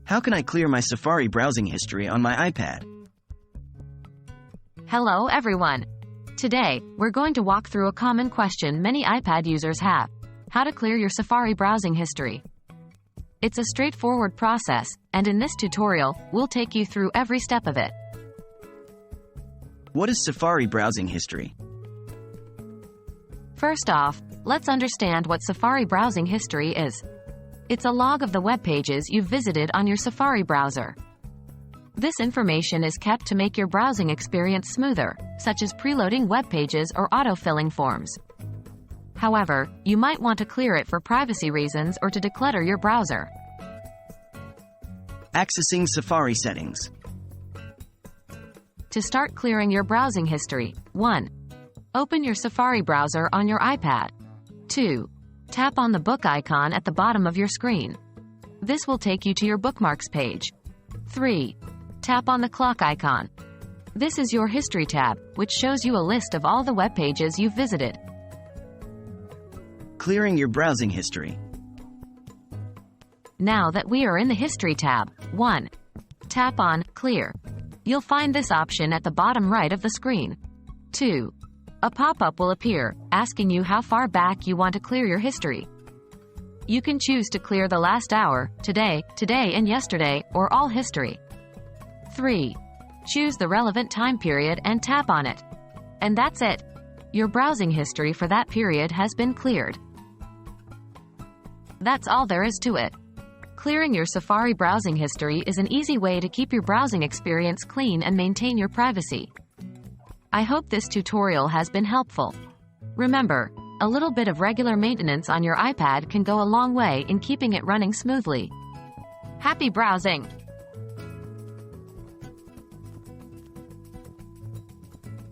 How can I clear my Safari browsing history on my iPad? Hello everyone. Today, we're going to walk through a common question many iPad users have: how to clear your Safari browsing history. It's a straightforward process, and in this tutorial, we'll take you through every step of it. What is Safari browsing history? First off, let's understand what Safari browsing history is. It's a log of the web pages you've visited on your Safari browser. This information is kept to make your browsing experience smoother, such as preloading web pages or autofilling forms. However, you might want to clear it for privacy reasons or to declutter your browser. Accessing Safari settings. To start clearing your browsing history, 1. Open your Safari browser on your iPad. 2. Tap on the book icon at the bottom of your screen. This will take you to your bookmarks page. 3. Tap on the clock icon. This is your History tab, which shows you a list of all the web pages you've visited. Clearing your browsing history. Now that we are in the History tab, 1. Tap on Clear. You'll find this option at the bottom right of the screen. 2. A pop-up will appear, asking you how far back you want to clear your history. You can choose to clear the last hour, today and yesterday, or all history. 3. Choose the relevant time period and tap on it. And that's it. Your browsing history for that period has been cleared. That's all there is to it. Clearing your Safari browsing history is an easy way to keep your browsing experience clean and maintain your privacy. I hope this tutorial has been helpful. Remember, a little bit of regular maintenance on your iPad can go a long way in keeping it running smoothly. Happy browsing!